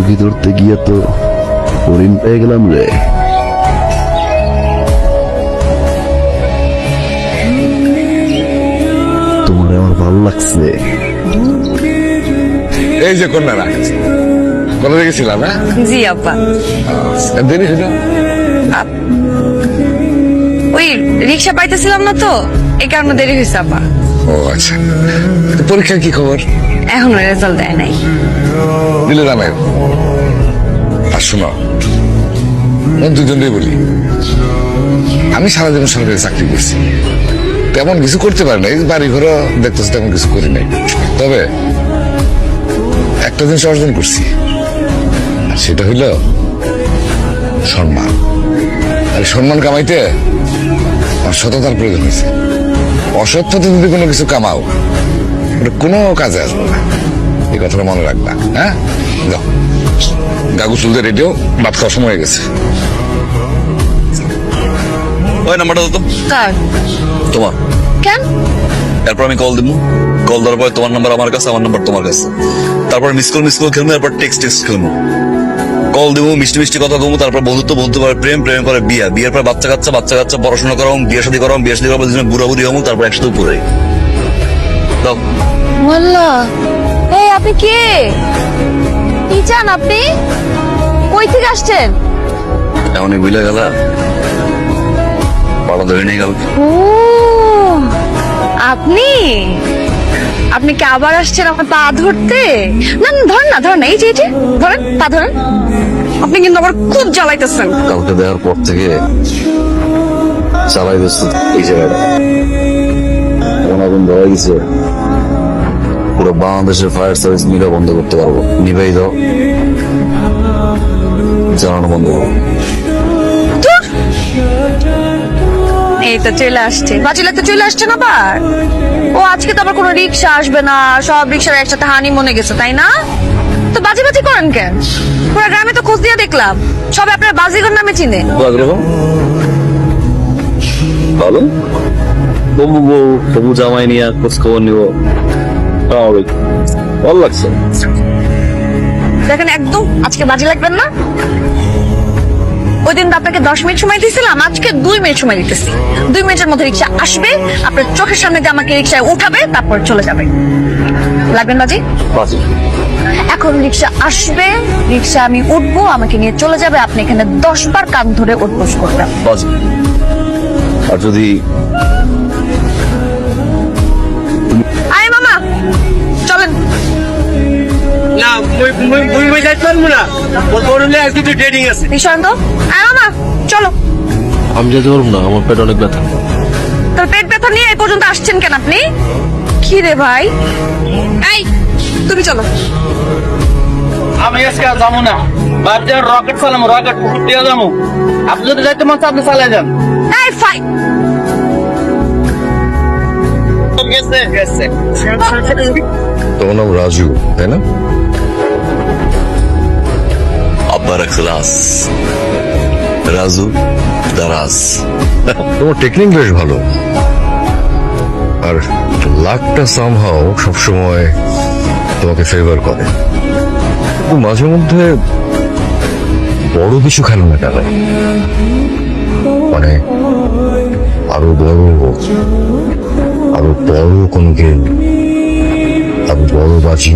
মুরগি ধরতে গিয়ে তো হরিণ পেয়ে গেলাম রে। তোমার আমার ভালো লাগছে। এই যে কন্যারা কলেজে গেছিলাম, হ্যাঁ? জি আব্বা। দেরি হইল। ওই রিক্সা পাইতেছিলাম না তো, এই কারণে দেরি হয়েছে আব্বা। ও আচ্ছা, তো পরীক্ষার কি খবর? এখনো রেজাল্ট দেয় নাই। দিলে জানাই। আর শোনো, দুজনেই বলি, আমি সারা জীবন সরকারি চাকরি করছি, তেমন কিছু করতে পারি না। এই বাড়ি ঘর দেখতেছি, তেমন কিছু করি নাই। তবে একটা জিনিস অর্জন করছি, আর সেটা হইল সম্মান। আর এই সম্মান কামাইতে আমার সততার প্রয়োজন হয়েছে। অসৎ পথে যদি কোনো কিছু কামাও, ওটা কোনো কাজে আসবে না। এই কথাটা মনে রাখবা, হ্যাঁ? যাও, গাগু চুলতে রেডিও, ভাত খাওয়ার সময় হয়ে গেছে। ওই নাম্বারটা দাও তো। কার? তোমার। কেন? এরপর আমি কল দিব, কল দেওয়ার পর তোমার নাম্বার আমার কাছে, আমার নাম্বার তোমার কাছে। তারপর মিস কল খেলবো, এরপর টেক্সট খেলবো। কল দিব, মিষ্টি মিষ্টি কথা বলবো, তারপর বন্ধুত্ব পরে প্রেম, প্রেমের পরে বিয়া, বিয়ের পর বাচ্চা কাচ্চা পড়াশোনা করাম, বিয়ে শাদী করাম, বিয়ে শাদী করার বুড়া বুড়ি হবো, তারপর একসাথে উপরে দাও। মোল্লা, এই আপনি কে? কি চান আপনি? কই থেকে আসছেন? এমনই বুঝলে গেল, পাড়া ধরে নিয়ে গেল। ও আপনি আপনি কি আবার আসছেন আমার পা ধরতে? না না, ধরেন না, এই যে ধরেন, পা ধরেন। আপনি কিন্তু আবার খুব জ্বালাইতেছেন। কাউকে দেওয়ার পর থেকে চালাই দোস্ত এই জায়গাটা এমন আগুন ধরা গেছে, পুরো বাংলাদেশের ফায়ার সার্ভিস মিলে বন্ধ করতে পারবো। নিভাই দাও, জ্বালানো বন্ধ করবো। এই তো চলে আসছে, বাচিলা তো চলে আসছে না আবার। ও আজকে তো আবার কোনো রিক্সা আসবে না, সব রিক্সার একসাথে হানি মনে গেছে, তাই না? তো বাজি করেন কেন? পুরো গ্রামে তো খোঁজ দিয়ে দেখলাম, সবাই আপনার বাজিগর নামে চিনে। আগ্রহ ভালো, বউ বউ জামাই নিয়ে খোঁজ খবর নিব, ভালো লাগছে। দেখেন একদম আজকে বাজি লাগবেন না। ওই দিন আপনাকে 10 মিনিট সময় দিয়েছিলাম, আজকে 2 মিনিট সময় দিতেছি। 2 মিনিটের মধ্যে রিক্সা আসবে, আপনার চোখের সামনে দিয়ে আমাকে রিক্সায় উঠাবে, তারপর চলে যাবে। লাগবেন বাজি? বাজি এখন রিক্সা আসবে, রিক্সা আমি উঠবো, আমাকে নিয়ে চলে যাবে, আপনি এখানে 10 বার কান ধরে উঠবোস করবেন। বাজি। আর যদি আয় মামা চলেন। না মুই যাইতে পারবো না, ওর একটু ট্রেডিং আছে। নিশান্ত, আয় মামা চলো। আমি যেতে পারবো না, আমার পেট অনেক ব্যথা। তোর পেট ব্যথা নিয়ে এই পর্যন্ত আসছেন কেন আপনি? কি রে ভাই? এই তুমি চলো। আমি আজকে যাবো না, বাচ্চার রকেট চালামো, রকেট দিয়ে যাবো। আপনি যদি যাইতে মন চান আপনি চালিয়ে যান। এই ফাই তোমার নাম রাজু, তাই না? আব্বার ক্লাস রাজু দারাজ। তোমার টেকনিক বেশ ভালো, আর লাকটা সামহাও সবসময় তোমাকে ফেভার করে। কিন্তু মাঝে মধ্যে বড় কিছু খেলো না কেন, মানে আরো বড় কোন গেম, আরো বড় বাজি,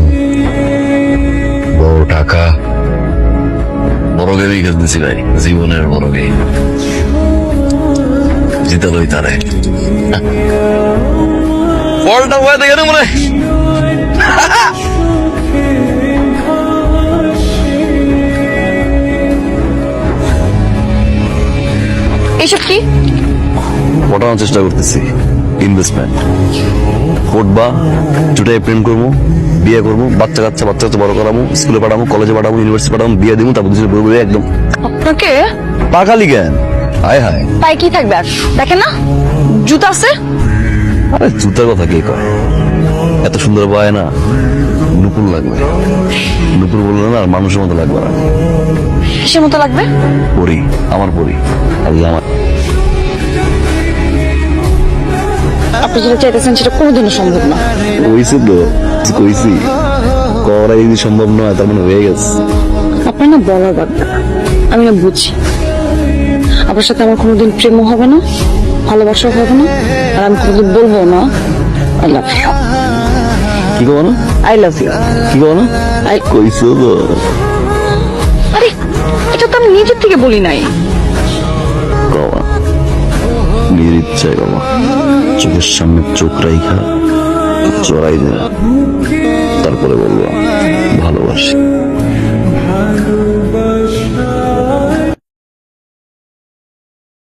বড় টাকা। বড় গেমই খেলতেছি ভাই, জীবনের বড় গেম, জিতালই তারে। বলটা বয়ে দেখে না মনে এইসব কি? পটানোর চেষ্টা করতেছি। ইনভেস্টমেন্ট করবা, দুটাই প্রেম করবো, বিয়ে করবো, বাচ্চা কাচ্চা বড় করাবো, স্কুলে পাঠাবো, কলেজে পাঠাবো, ইউনিভার্সিটি পাঠাবো, বিয়ে দিব, তারপর দুজনে বড় একদম আপনাকে পাকালি জ্ঞান। হায় হায়, পাই কি থাকবে আর? দেখেন না জুতা আছে। আরে জুতার কথা কে কয়? এত সুন্দর পায় না, নুপুর লাগবে। নুপুর বললে না, আর মানুষের মতো লাগবে না। কিসের মতো লাগবে? পরি, আমার পরি। আর আমার আপনি যেটা চাইতেছেন সেটা কোনোদিনও সম্ভব না। কইছি তো, কইছি করাই যদি সম্ভব নয়, তার মানে হয়ে গেছে। না বলার বাধ্য না। আমি না বুঝি আপনার সাথে আমার কোনোদিন প্রেমও হবে না, ভালোবাসাও হবে না, আর আমি কোনোদিন বলবো না আই লাভ ইউ। কি কো না আই লাভ ইউ। কি কো না আই কইছো তো আরে এটা তো আমি নিজের থেকে বলি নাই। কমা নিজের ইচ্ছায় কমা চোখের সামনে চোখ রাইখা জড়াই দেয়া তারপরে বলবো ভালোবাসি।